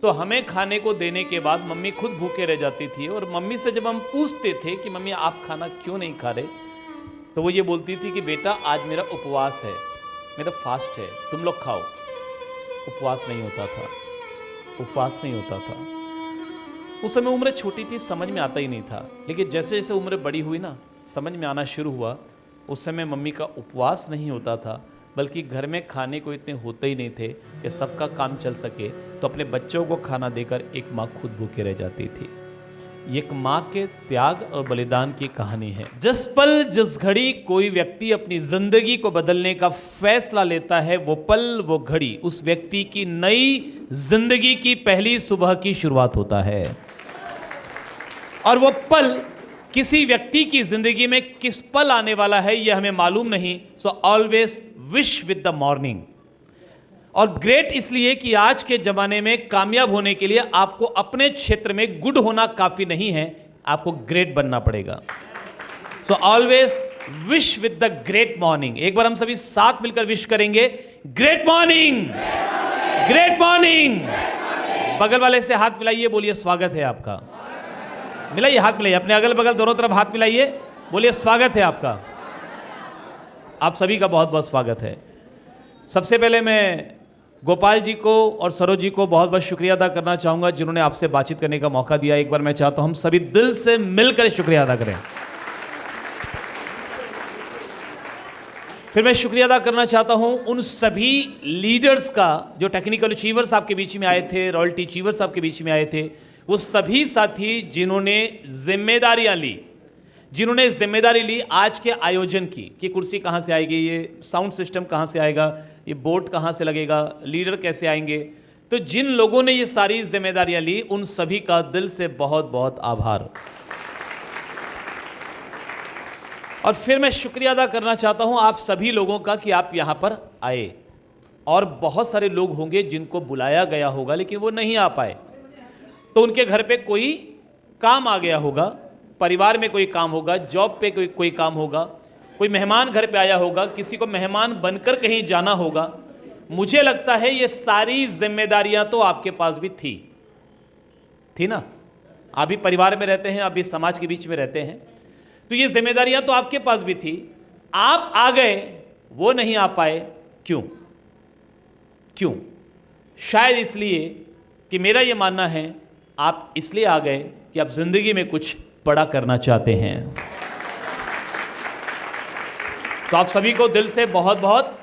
तो हमें खाने को देने के बाद मम्मी खुद भूखे रह जाती थी, और मम्मी से जब हम पूछते थे कि मम्मी आप खाना क्यों नहीं खा रहे, तो वो ये बोलती थी कि बेटा आज मेरा उपवास है, मेरा फास्ट है, तुम लोग खाओ। उपवास नहीं होता था, उपवास नहीं होता था। उस समय उम्र छोटी थी, समझ में आता ही नहीं था, लेकिन जैसे जैसे उम्र बड़ी हुई ना, समझ में आना शुरू हुआ। उस समय मम्मी का उपवास नहीं होता था, बल्कि घर में खाने को इतने होते ही नहीं थे कि सबका काम चल सके, तो अपने बच्चों को खाना देकर एक माँ खुद भूखे रह जाती थी। ये एक माँ के त्याग और बलिदान की कहानी है। जिस पल जिस घड़ी कोई व्यक्ति अपनी जिंदगी को बदलने का फैसला लेता है, वो पल वो घड़ी उस व्यक्ति की नई जिंदगी की पहली सुबह की शुरुआत होता है। और वो पल किसी व्यक्ति की जिंदगी में किस पल आने वाला है यह हमें मालूम नहीं। So always wish with the morning. और ग्रेट इसलिए कि आज के जमाने में कामयाब होने के लिए आपको अपने क्षेत्र में गुड होना काफी नहीं है, आपको ग्रेट बनना पड़ेगा। So always wish with the great morning. एक बार हम सभी साथ मिलकर विश करेंगे, ग्रेट मॉर्निंग, ग्रेट मॉर्निंग। बगल वाले से हाथ मिलाइए, बोलिए स्वागत है आपका। मिलाइए, हाथ मिलाइए, अपने अगल बगल दोनों तरफ हाथ मिलाइए, बोलिए स्वागत है आपका। आप सभी का बहुत बहुत स्वागत है। सबसे पहले मैं गोपाल जी को और सरोज जी को बहुत बहुत शुक्रिया अदा करना चाहूंगा, जिन्होंने आपसे बातचीत करने का मौका दिया। एक बार मैं चाहता हूं हम सभी दिल से मिलकर शुक्रिया अदा करें। फिर मैं शुक्रिया अदा करना चाहता हूं उन सभी लीडर्स का जो टेक्निकल अचीवर्स आपके बीच में आए थे, रॉयल्टी अचीवर्स आपके बीच में आए थे, वो सभी साथी जिन्होंने जिम्मेदारियां ली, जिन्होंने जिम्मेदारी ली आज के आयोजन की, कि कुर्सी कहां से आएगी, ये साउंड सिस्टम कहां से आएगा, ये बोर्ड कहां से लगेगा, लीडर कैसे आएंगे। तो जिन लोगों ने ये सारी जिम्मेदारियां ली, उन सभी का दिल से बहुत बहुत आभार। और फिर मैं शुक्रिया अदा करना चाहता हूं आप सभी लोगों का कि आप यहां पर आए। और बहुत सारे लोग होंगे जिनको बुलाया गया होगा लेकिन वो नहीं आ पाए, तो उनके घर पे कोई काम आ गया होगा, परिवार में कोई काम होगा, जॉब पे कोई काम होगा, कोई मेहमान घर पे आया होगा, किसी को मेहमान बनकर कहीं जाना होगा। मुझे लगता है ये सारी जिम्मेदारियां तो आपके पास भी थी ना। आप भी परिवार में रहते हैं, आप भी समाज के बीच में रहते हैं, तो ये जिम्मेदारियां तो आपके पास भी थी। आप आ गए, वो नहीं आ पाए, क्यों? शायद इसलिए कि मेरा ये मानना है आप इसलिए आ गए कि आप जिंदगी में कुछ बड़ा करना चाहते हैं। तो आप सभी को दिल से बहुत बहुत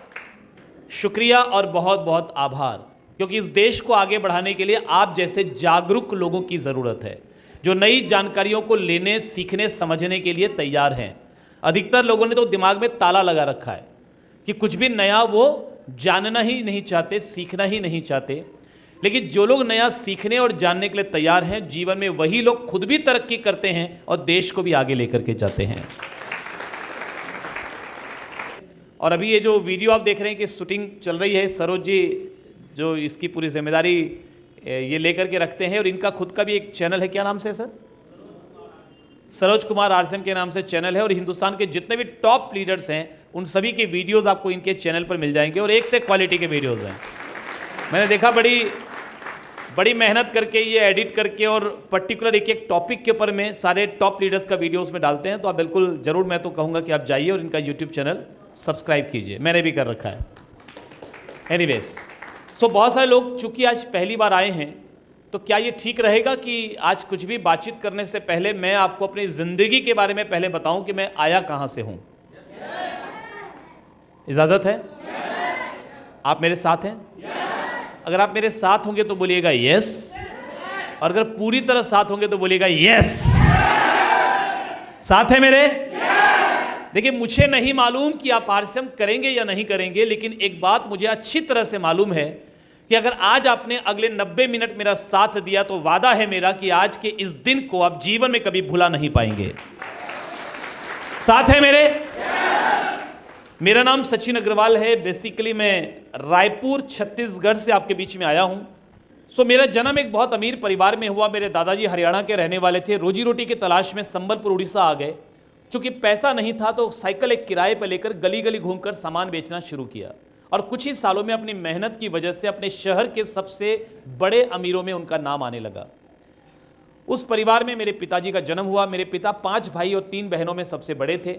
शुक्रिया और बहुत बहुत आभार, क्योंकि इस देश को आगे बढ़ाने के लिए आप जैसे जागरूक लोगों की जरूरत है, जो नई जानकारियों को लेने, सीखने, समझने के लिए तैयार हैं। अधिकतर लोगों ने तो दिमाग में ताला लगा रखा है कि कुछ भी नया वो जानना ही नहीं चाहते, सीखना ही नहीं चाहते। लेकिन जो लोग नया सीखने और जानने के लिए तैयार हैं, जीवन में वही लोग खुद भी तरक्की करते हैं और देश को भी आगे लेकर के जाते हैं। और अभी ये जो वीडियो आप देख रहे हैं कि शूटिंग चल रही है, सरोज जी जो इसकी पूरी जिम्मेदारी ये लेकर के रखते हैं, और इनका खुद का भी एक चैनल है, क्या नाम से है सर? सरोज कुमार आरसीएम के नाम से चैनल है। और हिंदुस्तान के जितने भी टॉप लीडर्स हैं उन सभी के वीडियोस आपको इनके चैनल पर मिल जाएंगे, और एक से क्वालिटी के वीडियोस हैं। मैंने देखा बड़ी मेहनत करके ये एडिट करके और पर्टिकुलर एक एक टॉपिक के ऊपर में सारे टॉप लीडर्स का वीडियोस में डालते हैं। तो आप बिल्कुल जरूर, मैं तो कहूँगा कि आप जाइए और इनका यूट्यूब चैनल सब्सक्राइब कीजिए, मैंने भी कर रखा है। एनीवेज, सो बहुत सारे लोग चूंकि आज पहली बार आए हैं, तो क्या ये ठीक रहेगा कि आज कुछ भी बातचीत करने से पहले मैं आपको अपनी जिंदगी के बारे में पहले बताऊं कि मैं आया कहां से हूं? इजाजत है? आप मेरे साथ हैं? अगर आप मेरे साथ होंगे तो बोलिएगा यस, और अगर पूरी तरह साथ होंगे तो बोलिएगा यस। साथ है मेरे? देखिए, मुझे नहीं मालूम कि आप आरसीएम करेंगे या नहीं करेंगे, लेकिन एक बात मुझे अच्छी तरह से मालूम है कि अगर आज आपने अगले 90 मिनट मेरा साथ दिया तो वादा है मेरा कि आज के इस दिन को आप जीवन में कभी भुला नहीं पाएंगे। साथ है मेरे? मेरा नाम सचिन अग्रवाल है। बेसिकली मैं रायपुर छत्तीसगढ़ से आपके बीच में आया हूं। सो मेरा जन्म एक बहुत अमीर परिवार में हुआ। मेरे दादाजी हरियाणा के रहने वाले थे, रोजी रोटी की तलाश में संबलपुर उड़ीसा आ गए। चूंकि पैसा नहीं था तो साइकिल एक किराए पर लेकर गली गली घूमकर सामान बेचना शुरू किया, और कुछ ही सालों में अपनी मेहनत की वजह से अपने शहर के सबसे बड़े अमीरों में उनका नाम आने लगा। उस परिवार में मेरे पिताजी का जन्म हुआ। मेरे पिता 5 भाई और 3 बहनों में सबसे बड़े थे।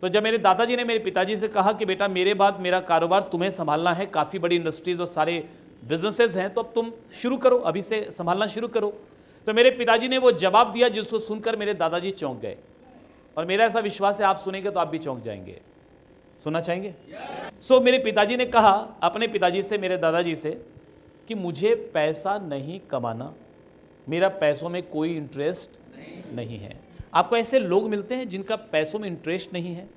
तो जब मेरे दादाजी ने मेरे पिताजी से कहा कि बेटा मेरे बाद मेरा कारोबार तुम्हें संभालना है, काफ़ी बड़ी इंडस्ट्रीज और सारे बिजनेसेस हैं, तो अब तुम शुरू करो, अभी से संभालना शुरू करो। तो मेरे पिताजी ने वो जवाब दिया जिसको सुनकर मेरे दादाजी चौंक गए। और मेरा ऐसा विश्वास है आप सुनेंगे तो आप भी चौंक जाएंगे। सुनना चाहेंगे? मेरे पिताजी ने कहा अपने पिताजी से, मेरे दादाजी से, कि मुझे पैसा नहीं कमाना, मेरा पैसों में कोई इंटरेस्ट नहीं है। आपको ऐसे लोग मिलते हैं जिनका पैसों में इंटरेस्ट नहीं है?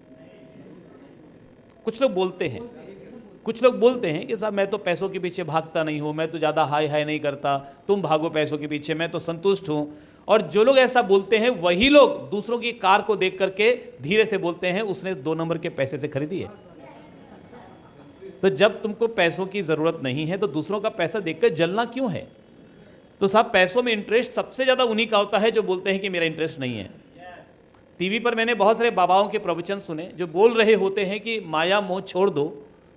कुछ लोग बोलते हैं कि साहब मैं तो पैसों के पीछे भागता नहीं हूं, मैं तो ज़्यादा हाई हाई नहीं करता, तुम भागो पैसों के पीछे, मैं तो संतुष्ट हूं। और जो लोग ऐसा बोलते हैं वही लोग दूसरों की कार को देख करके धीरे से बोलते हैं उसने 2 नंबर के पैसे से खरीदी है। तो जब तुमको पैसों की ज़रूरत नहीं है तो दूसरों का पैसा देखकर जलना क्यों है? तो साहब पैसों में इंटरेस्ट सबसे ज़्यादा उन्हीं का होता है जो बोलते हैं कि मेरा इंटरेस्ट नहीं है। टीवी पर मैंने बहुत सारे बाबाओं के प्रवचन सुने जो बोल रहे होते हैं कि माया मोह छोड़ दो,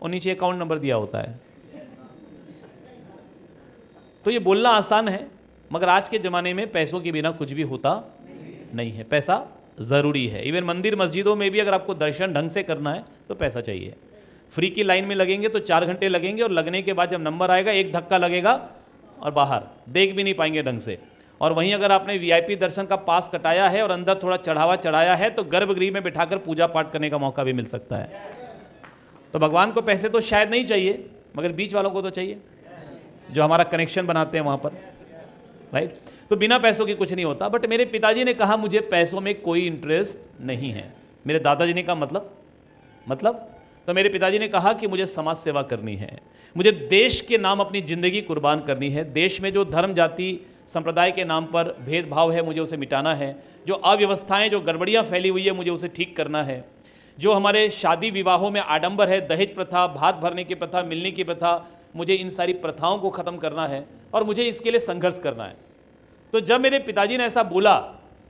और नीचे अकाउंट नंबर दिया होता है। तो ये बोलना आसान है, मगर आज के ज़माने में पैसों के बिना कुछ भी होता नहीं है। पैसा ज़रूरी है। इवन मंदिर मस्जिदों में भी अगर आपको दर्शन ढंग से करना है तो पैसा चाहिए। फ्री की लाइन में लगेंगे तो 4 घंटे लगेंगे, और लगने के बाद जब नंबर आएगा एक धक्का लगेगा और बाहर देख भी नहीं पाएंगे ढंग से। और वहीं अगर आपने वीआईपी दर्शन का पास कटाया है और अंदर थोड़ा चढ़ावा चढ़ाया है तो गर्भगृह में बिठाकर पूजा पाठ करने का मौका भी मिल सकता है। तो भगवान को पैसे तो शायद नहीं चाहिए, मगर बीच वालों को तो चाहिए जो हमारा कनेक्शन बनाते हैं वहाँ पर, राइट? तो बिना पैसों के कुछ नहीं होता। बट मेरे पिताजी ने कहा मुझे पैसों में कोई इंटरेस्ट नहीं है। मेरे दादाजी ने कहा मतलब तो मेरे पिताजी ने कहा कि मुझे समाज सेवा करनी है, मुझे देश के नाम अपनी ज़िंदगी कुर्बान करनी है। देश में जो धर्म जाति संप्रदाय के नाम पर भेदभाव है मुझे उसे मिटाना है, जो अव्यवस्थाएं जो गड़बड़ियाँ फैली हुई है मुझे उसे ठीक करना है, जो हमारे शादी विवाहों में आडंबर है, दहेज प्रथा, भात भरने की प्रथा, मिलने की प्रथा, मुझे इन सारी प्रथाओं को ख़त्म करना है और मुझे इसके लिए संघर्ष करना है। तो जब मेरे पिताजी ने ऐसा बोला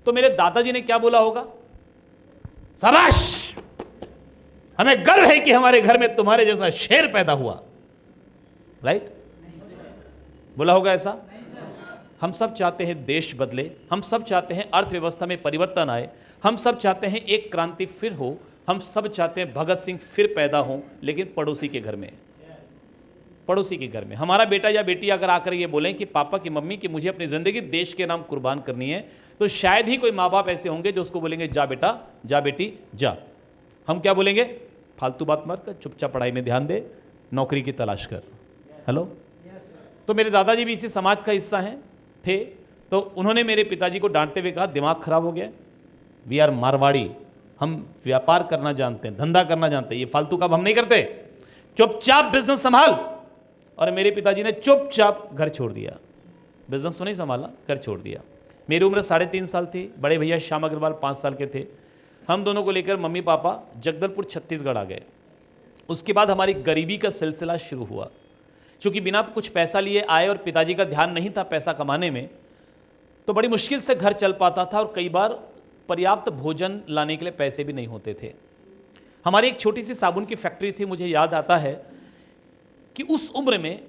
तो मेरे दादाजी ने क्या बोला होगा? शाबाश, हमें गर्व है कि हमारे घर में तुम्हारे जैसा शेर पैदा हुआ, राइट? बोला होगा ऐसा? हम सब चाहते हैं देश बदले, हम सब चाहते हैं अर्थव्यवस्था में परिवर्तन आए, हम सब चाहते हैं एक क्रांति फिर हो, हम सब चाहते हैं भगत सिंह फिर पैदा हो, लेकिन पड़ोसी के घर में। पड़ोसी के घर में हमारा बेटा या बेटी अगर आकर ये बोलें कि पापा की मम्मी कि मुझे अपनी ज़िंदगी देश के नाम कुर्बान करनी है, तो शायद ही कोई माँ बाप ऐसे होंगे जो उसको बोलेंगे जा बेटा, जा बेटी, जा। हम क्या बोलेंगे? फालतू बात मत कर, चुपचाप पढ़ाई में ध्यान दे, नौकरी की तलाश कर। हेलो? तो मेरे दादाजी भी इसी समाज का हिस्सा थे। तो उन्होंने मेरे पिताजी को डांटते हुए कहा दिमाग खराब हो गया, वी आर मारवाड़ी, हम व्यापार करना जानते हैं, धंधा करना जानते हैं, ये फालतू का हम नहीं करते, चुपचाप बिजनेस संभाल। और मेरे पिताजी ने चुपचाप घर छोड़ दिया, बिजनेस तो नहीं संभाला, घर छोड़ दिया। मेरी उम्र 3.5 साल थी, बड़े भैया श्याम अग्रवाल 5 साल के थे। हम दोनों को लेकर मम्मी पापा जगदलपुर छत्तीसगढ़ आ गए। उसके बाद हमारी गरीबी का सिलसिला शुरू हुआ। चूँकि बिना कुछ पैसा लिए आए और पिताजी का ध्यान नहीं था पैसा कमाने में, तो बड़ी मुश्किल से घर चल पाता था और कई बार पर्याप्त भोजन लाने के लिए पैसे भी नहीं होते थे। हमारी एक छोटी सी साबुन की फैक्ट्री थी। मुझे याद आता है कि उस उम्र में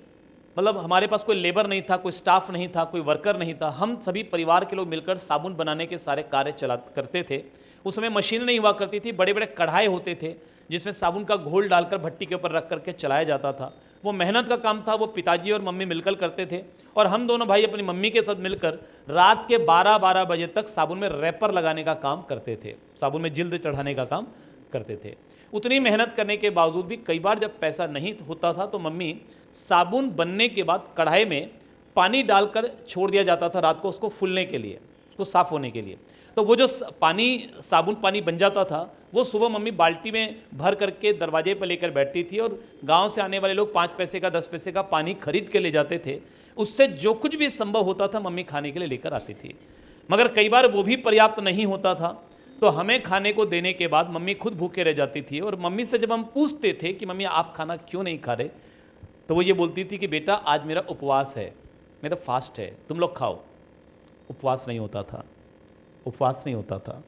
मतलब हमारे पास कोई लेबर नहीं था, कोई स्टाफ नहीं था, कोई वर्कर नहीं था। हम सभी परिवार के लोग मिलकर साबुन बनाने के सारे कार्य करते थे। उस समय मशीन नहीं हुआ करती थी, बड़े बड़े कढ़ाई होते थे जिसमें साबुन का घोल डालकर भट्टी के ऊपर रख करके चलाया जाता था। वो मेहनत का काम था, वो पिताजी और मम्मी मिलकर करते थे। और हम दोनों भाई अपनी मम्मी के साथ मिलकर रात के 12-12 बजे तक साबुन में रैपर लगाने का काम करते थे, साबुन में जिल्द चढ़ाने का काम करते थे। उतनी मेहनत करने के बावजूद भी कई बार जब पैसा नहीं होता था तो मम्मी साबुन बनने के बाद कढ़ाई में पानी डालकर छोड़ दिया जाता था रात को, उसको फूलने के लिए, उसको साफ होने के लिए। तो वो जो साबुन पानी बन जाता था वो सुबह मम्मी बाल्टी में भर करके दरवाजे पर लेकर बैठती थी और गांव से आने वाले लोग 5 पैसे का 10 पैसे का पानी खरीद के ले जाते थे। उससे जो कुछ भी संभव होता था मम्मी खाने के लिए लेकर आती थी। मगर कई बार वो भी पर्याप्त नहीं होता था, तो हमें खाने को देने के बाद मम्मी खुद भूखे रह जाती थी। और मम्मी से जब हम पूछते थे कि मम्मी आप खाना क्यों नहीं खा रहे, तो वो ये बोलती थी कि बेटा आज मेरा उपवास है, मेरा फास्ट है, तुम लोग खाओ। उपवास नहीं होता था, उपवास नहीं होता था।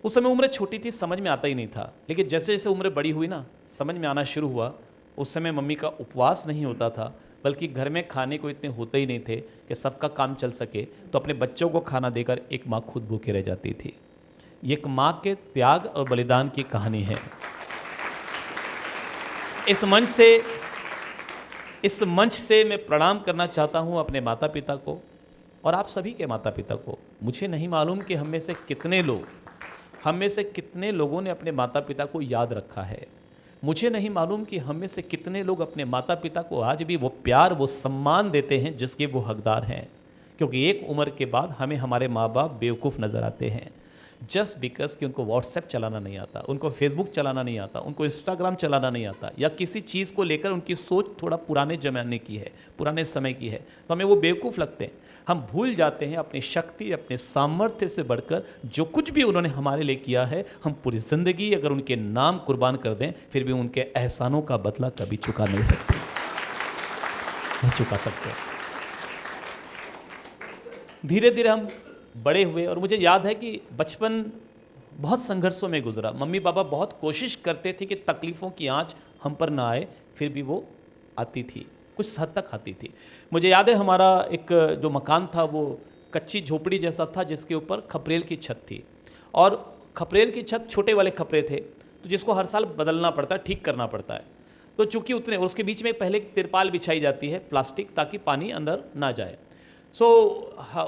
उस समय उम्र छोटी थी, समझ में आता ही नहीं था। लेकिन जैसे जैसे उम्र बड़ी हुई ना, समझ में आना शुरू हुआ उस समय मम्मी का उपवास नहीं होता था, बल्कि घर में खाने को इतने होते ही नहीं थे कि सबका काम चल सके, तो अपने बच्चों को खाना देकर एक माँ खुद भूखे रह जाती थी। ये एक माँ के त्याग और बलिदान की कहानी है। इस मंच से मैं प्रणाम करना चाहता हूँ अपने माता पिता को और आप सभी के माता पिता को। मुझे नहीं मालूम कि हम में से कितने लोगों ने अपने माता पिता को याद रखा है। मुझे नहीं मालूम कि हम में से कितने लोग अपने माता पिता को आज भी वो प्यार, वो सम्मान देते हैं जिसके वो हकदार हैं। क्योंकि एक उम्र के बाद हमें हमारे माँ बाप बेवकूफ़ नज़र आते हैं, जस्ट बिकॉज कि उनको व्हाट्सएप चलाना नहीं आता, उनको फेसबुक चलाना नहीं आता, उनको इंस्टाग्राम चलाना नहीं आता, या किसी चीज़ को लेकर उनकी सोच थोड़ा पुराने ज़माने की है, पुराने समय की है, तो हमें वो बेवकूफ़ लगते हैं। हम भूल जाते हैं अपनी शक्ति, अपने सामर्थ्य से बढ़कर जो कुछ भी उन्होंने हमारे लिए किया है, हम पूरी ज़िंदगी अगर उनके नाम कुर्बान कर दें फिर भी उनके एहसानों का बदला कभी चुका नहीं सकते, नहीं चुका सकते। धीरे धीरे हम बड़े हुए और मुझे याद है कि बचपन बहुत संघर्षों में गुजरा। मम्मी पापा बहुत कोशिश करते थे कि तकलीफ़ों की आंच हम पर ना आए, फिर भी वो आती थी, कुछ हद तक आती थी। मुझे याद है हमारा एक जो मकान था वो कच्ची झोपड़ी जैसा था जिसके ऊपर खपरेल की छत थी, और खपरेल की छत छोटे वाले खपरे थे तो जिसको हर साल बदलना पड़ता है, ठीक करना पड़ता है। तो चूँकि उतने, और उसके बीच में पहले तिरपाल बिछाई जाती है प्लास्टिक, ताकि पानी अंदर ना जाए। सो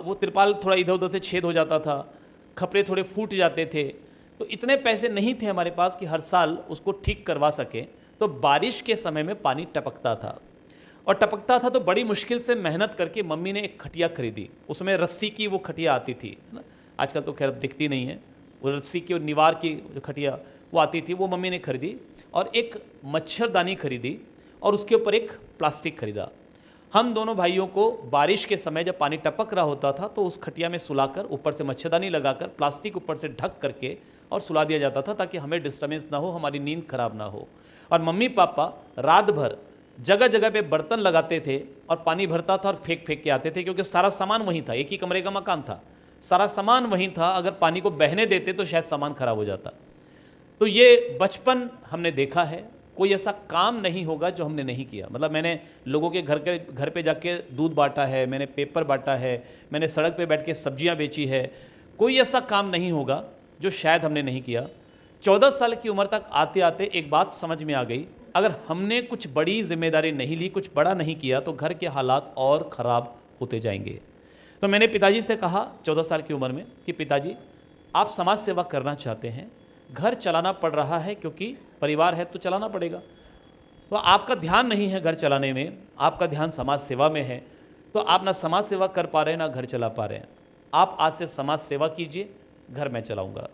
वो तिरपाल थोड़ा इधर उधर से छेद हो जाता था, खपरे थोड़े फूट जाते थे, तो इतने पैसे नहीं थे हमारे पास कि हर साल उसको ठीक करवा सके। तो बारिश के समय में पानी टपकता था, और टपकता था तो बड़ी मुश्किल से मेहनत करके मम्मी ने एक खटिया खरीदी। उसमें रस्सी की वो खटिया आती थी ना, आजकल तो खैर दिखती नहीं है, वो रस्सी की और निवार की जो खटिया वो आती थी, वो मम्मी ने खरीदी, और एक मच्छरदानी खरीदी, और उसके ऊपर एक प्लास्टिक खरीदा। हम दोनों भाइयों को बारिश के समय जब पानी टपक रहा होता था तो उस खटिया में सुलाकर, ऊपर से मच्छरदानी लगाकर, प्लास्टिक ऊपर से ढक करके और सुला दिया जाता था, ताकि हमें डिस्टर्बेंस ना हो, हमारी नींद खराब ना हो। और मम्मी पापा रात भर जगह जगह पे बर्तन लगाते थे और पानी भरता था और फेंक फेंक के आते थे, क्योंकि सारा सामान वहीं था, एक ही कमरे का मकान था, सारा सामान वहीं था। अगर पानी को बहने देते तो शायद सामान खराब हो जाता। तो ये बचपन हमने देखा है। कोई ऐसा काम नहीं होगा जो हमने नहीं किया। मतलब मैंने लोगों के घर पे जाके दूध बांटा है, मैंने पेपर बांटा है, मैंने सड़क पे बैठ के सब्जियां बेची है। कोई ऐसा काम नहीं होगा जो शायद हमने नहीं किया। 14 साल की उम्र तक आते आते एक बात समझ में आ गई, अगर हमने कुछ बड़ी जिम्मेदारी नहीं ली, कुछ बड़ा नहीं किया, तो घर के हालात और ख़राब होते जाएंगे। तो मैंने पिताजी से कहा 14 साल की उम्र में कि पिताजी, आप समाज सेवा करना चाहते हैं, घर चलाना पड़ रहा है, क्योंकि परिवार है तो चलाना पड़ेगा, तो आपका ध्यान नहीं है घर चलाने में, आपका ध्यान समाज सेवा में है, तो आप ना समाज सेवा कर पा रहे हैं ना घर चला पा रहे हैं। आप आज से समाज सेवा कीजिए, घर मैं चलाऊंगा।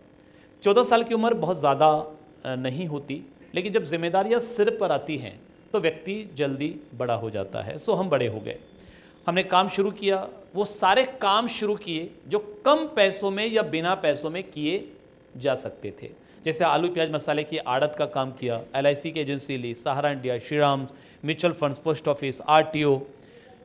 14 साल की उम्र बहुत ज़्यादा नहीं होती, लेकिन जब जिम्मेदारियां सिर पर आती हैं तो व्यक्ति जल्दी बड़ा हो जाता है। सो हम बड़े हो गए, हमने काम शुरू किया। वो सारे काम शुरू किए जो कम पैसों में या बिना पैसों में किए जा सकते थे। जैसे आलू प्याज मसाले की आड़त का काम किया, LIC की एजेंसी ली, Sahara India, Shriram, mutual funds, post office, RTO,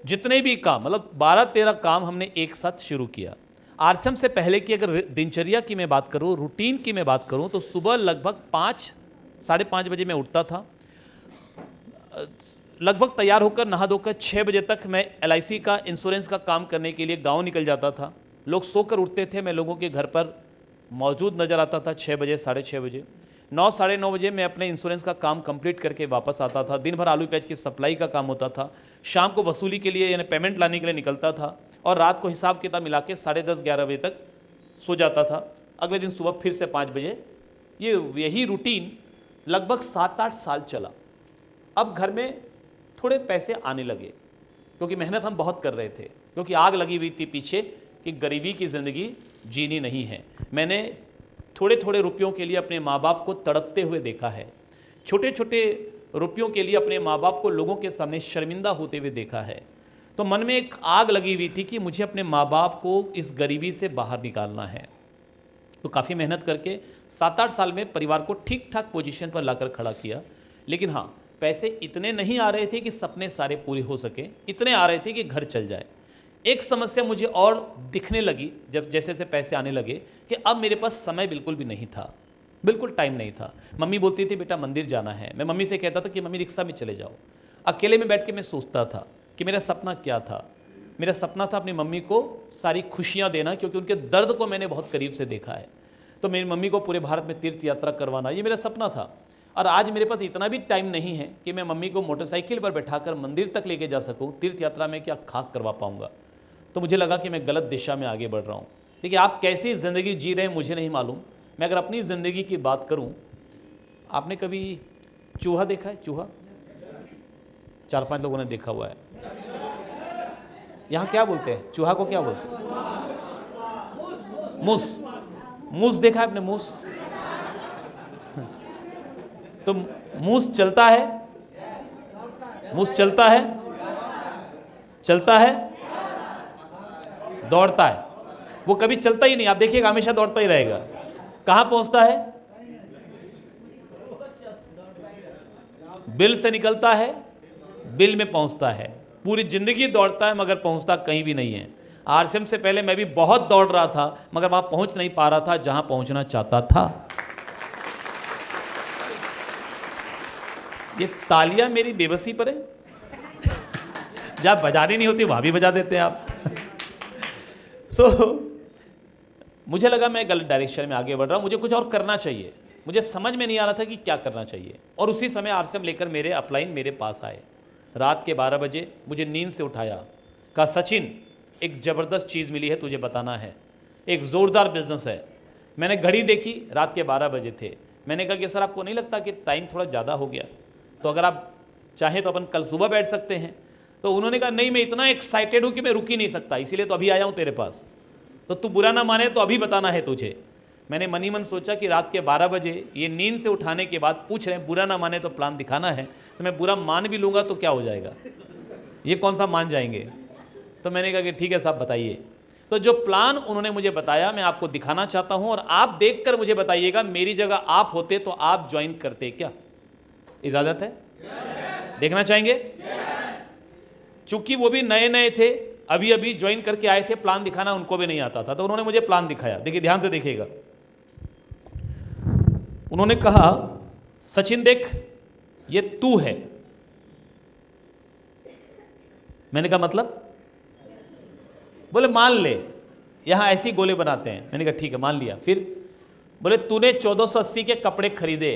जितने भी काम, मतलब 12-13 काम हमने एक साथ शुरू किया। RCM से पहले की अगर दिनचर्या की मैं बात करूँ, रूटीन की मैं बात करूँ, तो सुबह लगभग 5-5:30 बजे मैं उठता था। लगभग तैयार होकर नहा धोकर 6 बजे तक मैं LIC का इंश्योरेंस का काम करने के लिए गाँव निकल जाता था। लोग सोकर उठते थे, मैं लोगों के घर पर मौजूद नज़र आता था 6 बजे, 6:30 बजे। 9-9:30 बजे मैं अपने इंश्योरेंस का काम कंप्लीट करके वापस आता था। दिन भर आलू प्याज की सप्लाई का काम होता था। शाम को वसूली के लिए, यानी पेमेंट लाने के लिए निकलता था, और रात को हिसाब किताब मिला के 10:30-11 बजे तक सो जाता था। अगले दिन सुबह फिर से 5 बजे। यही रूटीन लगभग 7-8 साल चला। अब घर में थोड़े पैसे आने लगे, क्योंकि मेहनत हम बहुत कर रहे थे, क्योंकि आग लगी हुई थी पीछे कि गरीबी की ज़िंदगी जीनी नहीं है। मैंने थोड़े थोड़े रुपयों के लिए अपने माँ बाप को तड़पते हुए देखा है, छोटे छोटे रुपयों के लिए अपने माँ बाप को लोगों के सामने शर्मिंदा होते हुए देखा है। तो मन में एक आग लगी हुई थी कि मुझे अपने माँ बाप को इस गरीबी से बाहर निकालना है। तो काफ़ी मेहनत करके 7-8 साल में परिवार को ठीक ठाक पोजीशन पर लाकर खड़ा किया। लेकिन हाँ, पैसे इतने नहीं आ रहे थे कि सपने सारे पूरे हो सके, इतने आ रहे थे कि घर चल जाए। एक समस्या मुझे और दिखने लगी जब जैसे जैसे पैसे आने लगे, कि अब मेरे पास समय बिल्कुल भी नहीं था। बिल्कुल टाइम नहीं था। मम्मी बोलती थी बेटा मंदिर जाना है, मैं मम्मी से कहता था कि मम्मी रिक्शा में चले जाओ। अकेले में बैठ के मैं सोचता था कि मेरा सपना क्या था। मेरा सपना था अपनी मम्मी को सारी खुशियाँ देना, क्योंकि उनके दर्द को मैंने बहुत करीब से देखा है। तो मेरी मम्मी को पूरे भारत में तीर्थ यात्रा करवाना, ये मेरा सपना था। और आज मेरे पास इतना भी टाइम नहीं है कि मैं मम्मी को मोटरसाइकिल पर बैठाकर मंदिर तक लेके जा सकूं। तीर्थ यात्रा में क्या खाक करवा पाऊंगा। तो मुझे लगा कि मैं गलत दिशा में आगे बढ़ रहा हूं। देखिए, आप कैसी ज़िंदगी जी रहे हैं मुझे नहीं मालूम। मैं अगर अपनी ज़िंदगी की बात करूं, आपने कभी चूहा देखा है? चूहा 4-5 लोगों ने देखा हुआ है। यहाँ क्या बोलते हैं चूहा को? क्या बोलते हैं? मूस। मूस देखा है आपने? मूस। तो मूस चलता है, मूस चलता है, चलता है, दौड़ता है। वो कभी चलता ही नहीं, आप देखिएगा हमेशा दौड़ता ही रहेगा। कहां पहुंचता है? बिल से निकलता है, बिल में पहुंचता है। पूरी जिंदगी दौड़ता है मगर पहुंचता कहीं भी नहीं है। आरसीएम से पहले मैं भी बहुत दौड़ रहा था मगर वहां पहुंच नहीं पा रहा था जहां पहुंचना चाहता था। ये तालियां मेरी बेबसी पर है। जहां बजानी नहीं होती वहां भी बजा देते हैं आप। मुझे लगा मैं गलत डायरेक्शन में आगे बढ़ रहा हूं, मुझे कुछ और करना चाहिए। मुझे समझ में नहीं आ रहा था कि क्या करना चाहिए। और उसी समय आरसीएम लेकर मेरे अपलाइन मेरे पास आए। रात के 12 बजे मुझे नींद से उठाया, कहा सचिन एक ज़बरदस्त चीज़ मिली है, तुझे बताना है, एक ज़ोरदार बिजनेस है। मैंने घड़ी देखी, रात के 12 बजे थे। मैंने कहा कि सर आपको नहीं लगता कि टाइम थोड़ा ज़्यादा हो गया, तो अगर आप चाहें तो अपन कल सुबह बैठ सकते हैं। तो उन्होंने कहा नहीं, मैं इतना एक्साइटेड हूँ कि मैं रुक ही नहीं सकता, इसीलिए तो अभी आया हूँ तेरे पास। तो तू बुरा ना माने तो अभी बताना है तुझे। मैंने मनी मन सोचा कि रात के 12 बजे ये नींद से उठाने के बाद पूछ रहे हैं, बुरा ना माने तो प्लान दिखाना है। तो मैं बुरा मान भी लूँगा तो क्या हो जाएगा, ये कौन सा मान जाएंगे। तो मैंने कहा कि ठीक है साहब बताइए। तो जो प्लान उन्होंने मुझे बताया मैं आपको दिखाना चाहता हूं, और आप देखकर मुझे बताइएगा मेरी जगह आप होते तो आप ज्वाइन करते क्या? इजाजत है? देखना चाहेंगे? चूंकि वो भी नए नए थे, अभी अभी ज्वाइन करके आए थे, प्लान दिखाना उनको भी नहीं आता था, तो उन्होंने मुझे प्लान दिखाया। देखिए ध्यान से देखिएगा। उन्होंने कहा सचिन देख ये तू है। मैंने कहा मतलब? बोले मान ले यहां ऐसे ही गोले बनाते हैं। मैंने कहा ठीक है मान लिया। फिर बोले तूने 1480 के कपड़े खरीदे।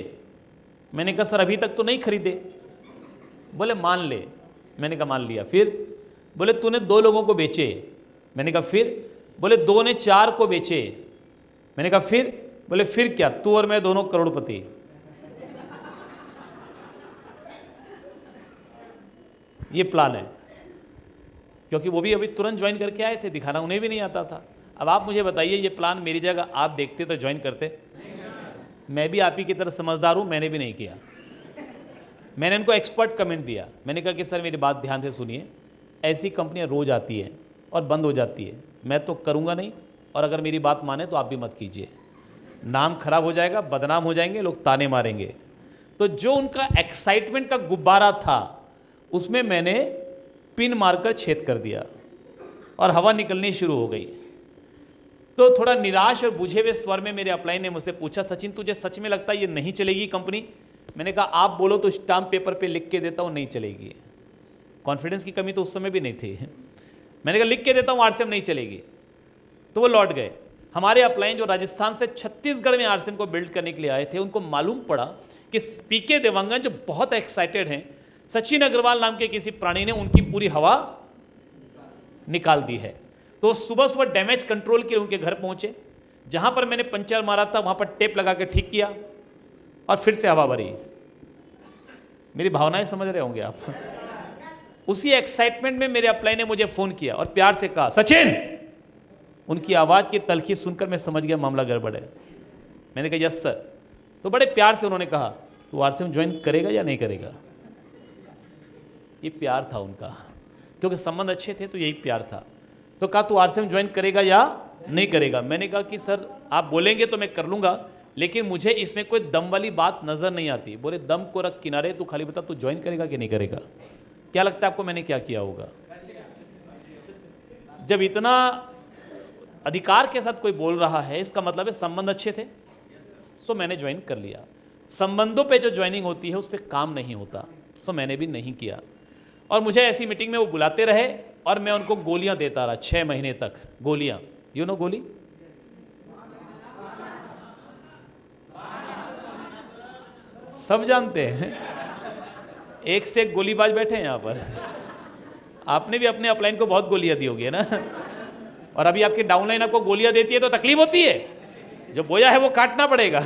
मैंने कहा सर अभी तक तो नहीं खरीदे। बोले मान ले। मैंने कहा मान लिया। फिर बोले तूने 2 लोगों को बेचे। मैंने कहा फिर? बोले 2 ने 4 को बेचे। मैंने कहा फिर? बोले फिर क्या, तू और मैं दोनों करोड़पति। ये प्लान है, क्योंकि वो भी अभी तुरंत ज्वाइन करके आए थे, दिखाना उन्हें भी नहीं आता था। अब आप मुझे बताइए ये प्लान मेरी जगह आप देखते तो ज्वाइन करते? मैं भी आप ही की तरह समझदार हूं, मैंने भी नहीं किया। मैंने इनको एक्सपर्ट कमेंट दिया। मैंने कहा कि सर मेरी बात ध्यान से सुनिए, ऐसी कंपनियां रोज आती हैं और बंद हो जाती है, मैं तो करूंगा नहीं, और अगर मेरी बात माने तो आप भी मत कीजिए, नाम खराब हो जाएगा, बदनाम हो जाएंगे, लोग ताने मारेंगे। तो जो उनका एक्साइटमेंट का गुब्बारा था उसमें मैंने पिन मारकर छेद कर दिया और हवा निकलनी शुरू हो गई। तो थोड़ा निराश और बुझे हुए स्वर में मेरे अपलाइन ने मुझसे पूछा सचिन तुझे सच में लगता है ये नहीं चलेगी कंपनी? मैंने कहा आप बोलो तो स्टाम्प पेपर पे लिख के देता हूं नहीं चलेगी। कॉन्फिडेंस की कमी तो उस समय भी नहीं थी। मैंने कहा लिख के देता हूं आरसीएम नहीं चलेगी। तो वो लौट गए। हमारे अपलाइन जो राजस्थान से छत्तीसगढ़ में आरसीएम को बिल्ड करने के लिए आए थे, उनको मालूम पड़ा कि पीके देवांगन जो बहुत एक्साइटेड हैं, सचिन अग्रवाल नाम के किसी प्राणी ने उनकी पूरी हवा निकाल दी है। तो सुबह सुबह डैमेज कंट्रोल के लिए उनके घर पहुंचे, जहां पर मैंने पंचर मारा था वहां पर टेप लगा के ठीक किया और फिर से हवा भरी। मेरी भावनाएं समझ रहे होंगे आप। उसी एक्साइटमेंट में मेरे अपलाइन ने मुझे फोन किया और प्यार से कहा सचिन। उनकी आवाज की तलखी सुनकर मैं समझ गया मामला गड़बड़ है। मैंने कहा यस सर। तो बड़े प्यार से उन्होंने कहा तू आरसीएम ज्वाइन करेगा या नहीं करेगा? ये प्यार था उनका, क्योंकि संबंध अच्छे थे तो यही प्यार था। तो कहा तू आरसीएम ज्वाइन करेगा या नहीं करेगा? मैंने कहा कि सर आप बोलेंगे तो मैं कर लूंगा, लेकिन मुझे इसमें कोई दम वाली बात नजर नहीं आती। बोले दम को रख किनारे, तू खाली बता तू ज्वाइन करेगा कि नहीं करेगा? क्या लगता है आपको मैंने क्या किया होगा? जब इतना अधिकार के साथ कोई बोल रहा है इसका मतलब है संबंध अच्छे थे। सो मैंने ज्वाइन कर लिया। संबंधों पे जो ज्वाइनिंग होती है उस पर काम नहीं होता, सो मैंने भी नहीं किया। और मुझे ऐसी मीटिंग में वो बुलाते रहे और मैं उनको गोलियां देता रहा 6 महीने तक। गोलियां, यू नो गोली, सब जानते हैं, एक से एक गोलीबाज बैठे हैं यहाँ पर। आपने भी अपने अपलाइन को बहुत गोलियां दी होगी, है ना? और अभी आपकी डाउनलाइन आपको गोलियां देती है तो तकलीफ होती है, जो बोया है वो काटना पड़ेगा।